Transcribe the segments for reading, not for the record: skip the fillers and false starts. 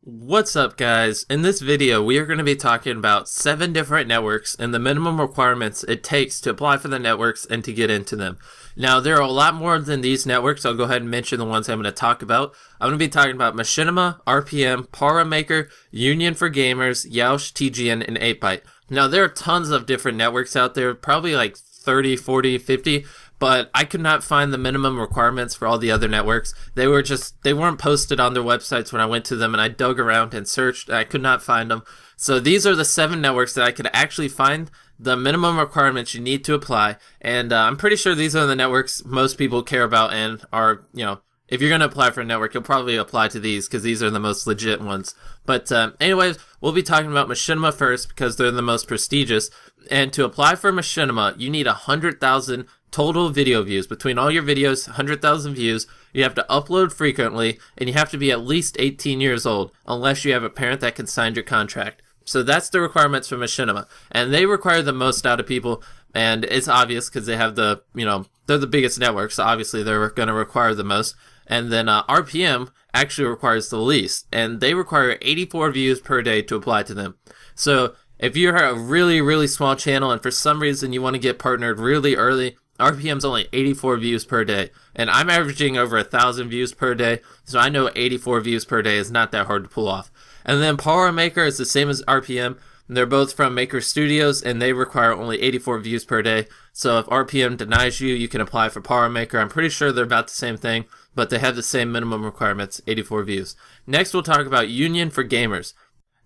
What's up, guys? In this video, we are going to be talking about 7 different networks and the minimum requirements it takes to apply for the networks and to get into them. Now, there are a lot more than these networks. I'll go ahead and mention the ones I'm going to talk about. I'm going to be talking about Machinima, RPM, ParaMaker, Union for Gamers, Yoush, TGN, and 8byte. Now, there are tons of different networks out there, probably like 30, 40, 50, but I could not find the minimum requirements for all the other networks. They weren't posted on their websites when I went to them, and I dug around and searched, and I could not find them. So these are the 7 networks that I could actually find the minimum requirements you need to apply, and I'm pretty sure these are the networks most people care about and are, if you're going to apply for a network, you'll probably apply to these because these are the most legit ones. But anyways, we'll be talking about Machinima first because they're the most prestigious. And to apply for Machinima, you need 100,000 total video views. Between all your videos, 100,000 views. You have to upload frequently, and you have to be at least 18 years old, unless you have a parent that can sign your contract. So that's the requirements for Machinima. And they require the most out of people, and it's obvious because they have they're the biggest network, so obviously they're going to require the most. And then RPM actually requires the least, and they require 84 views per day to apply to them. So if you're a really, really small channel and for some reason you want to get partnered really early, RPM's only 84 views per day, and I'm averaging over 1,000 views per day, so I know 84 views per day is not that hard to pull off. And then ParaMaker is the same as RPM. They're both from Maker Studios, and they require only 84 views per day. So if RPM denies you, you can apply for ParaMaker. I'm pretty sure they're about the same thing, but they have the same minimum requirements, 84 views. Next, we'll talk about Union for Gamers.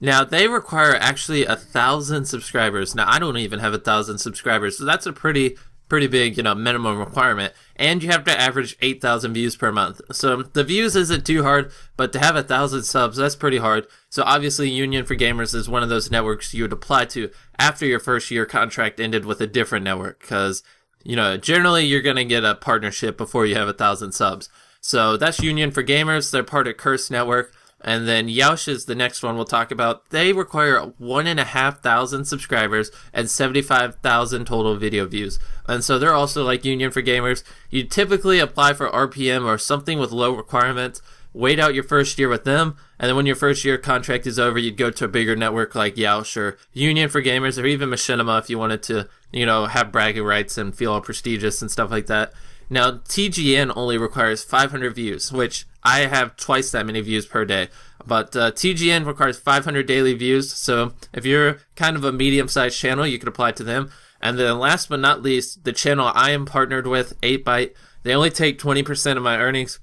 Now, they require actually 1,000 subscribers. Now, I don't even have 1,000 subscribers, so that's a pretty big, minimum requirement. And you have to average 8,000 views per month. So the views isn't too hard, but to have 1,000 subs, that's pretty hard. So obviously Union for Gamers is one of those networks you would apply to after your first year contract ended with a different network. Because, generally you're going to get a partnership before you have 1,000 subs. So that's Union for Gamers. They're part of Curse Network. And then Yoush is the next one we'll talk about. They require 1,500 subscribers and 75,000 total video views. And so they're also like Union for Gamers. You typically apply for RPM or something with low requirements, wait out your first year with them, and then when your first year contract is over, you'd go to a bigger network like Yoush or Union for Gamers or even Machinima if you wanted to, have bragging rights and feel all prestigious and stuff like that. Now, TGN only requires 500 views, which I have twice that many views per day. But TGN requires 500 daily views, so if you're kind of a medium-sized channel, you can apply to them. And then last but not least, the channel I am partnered with, 8byte, they only take 20% of my earnings,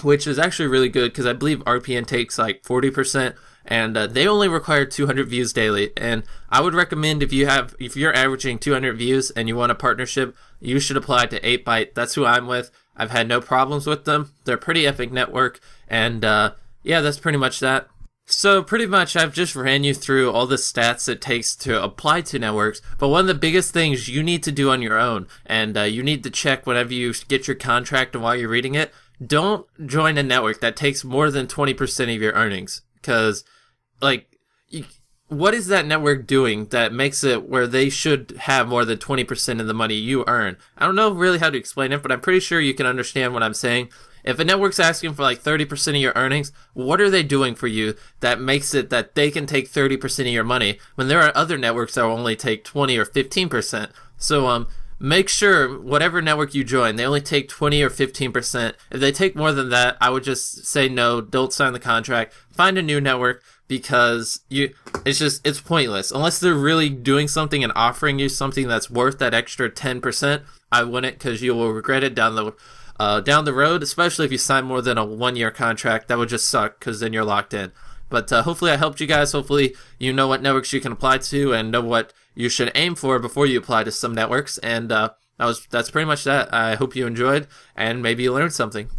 which is actually really good because I believe RPM takes like 40%. And they only require 200 views daily. And I would recommend if you're averaging 200 views and you want a partnership, you should apply to 8byte. That's who I'm with. I've had no problems with them. They're a pretty epic network. And yeah, that's pretty much that. So pretty much I've just ran you through all the stats it takes to apply to networks. But one of the biggest things you need to do on your own, and you need to check whenever you get your contract and while you're reading it, don't join a network that takes more than 20% of your earnings. Because, what is that network doing that makes it where they should have more than 20% of the money you earn? I don't know really how to explain it, but I'm pretty sure you can understand what I'm saying. If a network's asking for 30% of your earnings, what are they doing for you that makes it that they can take 30% of your money when there are other networks that will only take 20 or 15%? So, make sure whatever network you join, they only take 20 or 15%. If they take more than that, I would just say no, don't sign the contract, find a new network, because it's pointless. Unless they're really doing something and offering you something that's worth that extra 10%, I wouldn't, because you will regret it down the road, especially if you sign more than a 1-year contract. That would just suck, because then you're locked in. But hopefully I helped you guys. Hopefully you know what networks you can apply to and know what you should aim for before you apply to some networks. And that's pretty much that. I hope you enjoyed and maybe you learned something.